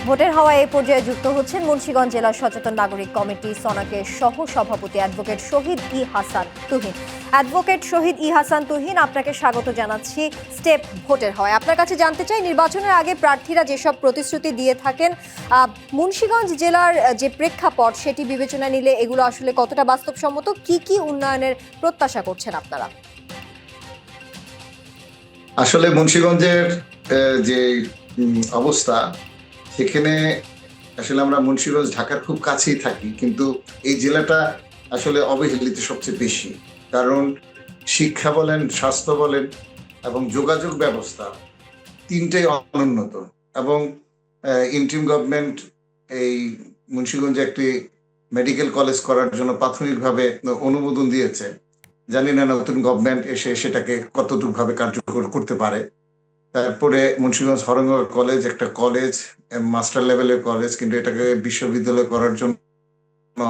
ভোটের হাওয়ায় এই পর্যায়ে যুক্ত হচ্ছেন মুন্সিগঞ্জ জেলা সচেতন নাগরিক কমিটি সনাকের সহ সভাপতি অ্যাডভোকেট শহীদ ই হাসান তুহিন। অ্যাডভোকেট শহীদ ই হাসান তুহিন, আপনাকে স্বাগত জানাচ্ছি স্টেপ ভোটের হাওয়ায়। আপনার কাছে জানতে চাই, নির্বাচনের আগে প্রার্থীরা যেসব প্রতিশ্রুতি দিয়ে থাকেন, মুন্সিগঞ্জ জেলার যে প্রেক্ষাপট সেটি বিবেচনায় নিলে এগুলো আসলে কতটা বাস্তবসম্মত, কি কি উন্নয়নের প্রত্যাশা করছেন আপনারা? আসলে মুন্সিগঞ্জের যে অবস্থা, সেখানে আসলে আমরা মুন্সিগঞ্জ ঢাকার খুব কাছেই থাকি, কিন্তু এই জেলাটা আসলে অবহেলিত সবচেয়ে বেশি। কারণ শিক্ষা বলেন, স্বাস্থ্য বলেন এবং যোগাযোগ ব্যবস্থা তিনটাই অনুন্নত। এবং ইন্টারিম গভর্নমেন্ট এই মুন্সিগঞ্জে একটি মেডিকেল কলেজ করার জন্য প্রাথমিকভাবে অনুমোদন দিয়েছে। জানি না নতুন গভর্নমেন্ট এসে সেটাকে কতটুকু ভাবে কার্যকর করতে পারে। তারপরে মুন্সিগঞ্জ হরঙ্গর কলেজ একটা কলেজ, মাস্টার লেভেলের কলেজ, কিন্তু এটাকে বিশ্ববিদ্যালয় করার জন্য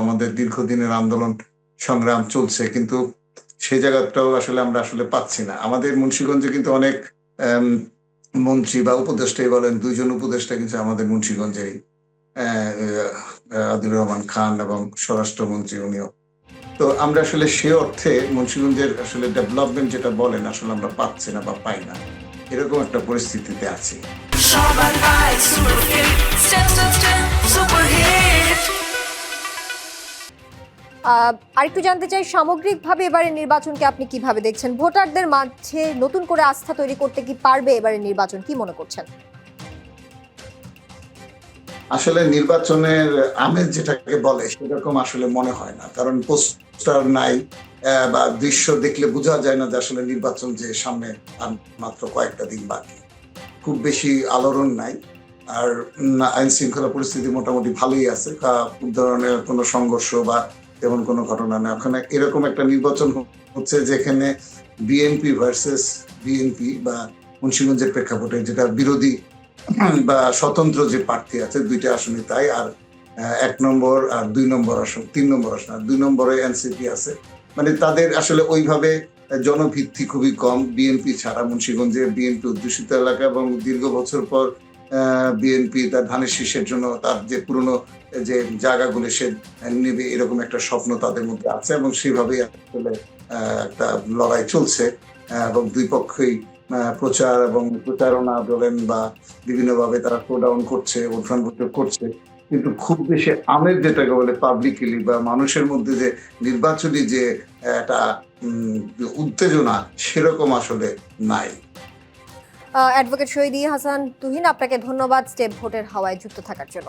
আমাদের দীর্ঘদিনের আন্দোলন সংগ্রাম চলছে, কিন্তু সেই জায়গাটাও আসলে আমরা পাচ্ছি না। আমাদের মুন্সিগঞ্জে কিন্তু অনেক মন্ত্রী বা উপদেষ্টাই বলেন, দুইজন উপদেষ্টা কিন্তু আমাদের মুন্সিগঞ্জেই, আদিল রহমান খান এবং স্বরাষ্ট্রমন্ত্রী উনিও। তো আমরা আসলে সে অর্থে মুন্সিগঞ্জের আসলে ডেভেলপমেন্ট যেটা বলেন আসলে আমরা পাচ্ছি না বা পাই না, এরকম একটা পরিস্থিতিতে আছি। আরেকটু জানতে চাই, সামগ্রিকভাবে এবারে নির্বাচনকে আপনি কিভাবে দেখছেন? ভোটারদের মাঝে নতুন করে আস্থা তৈরি করতে কি পারবে এবারে নির্বাচন, কি মনে করছেন? আসলে নির্বাচনের আমেজ যেটাকে বলে সেরকম আসলে মনে হয় না, কারণ পোস্টার নাই বা দৃশ্য দেখলে বোঝা যায় না যে আসলে নির্বাচন যে সামনে আর মাত্র কয়েকটা দিন বাকি। খুব বেশি আলোড়ন নাই। আর আইন শৃঙ্খলা পরিস্থিতি মোটামুটি ভালোই আছে, খুব ধরনের কোনো সংঘর্ষ বা তেমন কোনো ঘটনা নেই। ওখানে এরকম একটা নির্বাচন হচ্ছে যেখানে বিএনপি ভার্সেস বিএনপি বা মুন্সিগঞ্জের প্রেক্ষাপটে যেটা বিরোধী বা স্বতন্ত্র যে প্রার্থী আছে দুইটা আসনে তাই, আর 1 নম্বর আর 2 নম্বর আসন, 3 নম্বর আসন, আর 2 নম্বরে এনসিপি আছে। মানে তাদের আসলে ওইভাবে জনভিত্তি খুবই কম বিএনপি ছাড়া। মুন্সিগঞ্জে বিএনপি অধ্যুষিত এলাকা এবং দীর্ঘ বছর পর বিএনপি তার ধানের শীষের জন্য তার যে পুরনো যে জায়গাগুলো সে নেবে, এরকম একটা স্বপ্ন তাদের মধ্যে আছে এবং সেভাবেই আসলে একটা লড়াই চলছে। এবং দুই পক্ষই প্রচার এবং প্রচারণা বলেন বা বিভিন্নভাবে তারা শোডাউন করছে, উত্থান বৈঠক করছে, কিন্তু খুব বেশি আমেজ যেটাকে বলে পাবলিকলি বা মানুষের মধ্যে যে নির্বাচনী যে একটা উত্তেজনা, সেরকম আসলে নাই। অ্যাডভোকেট শহীদ ই হাসান তুহিন, আপনাকে ধন্যবাদ স্টেপ ভোটের হাওয়ায় যুক্ত থাকার জন্য।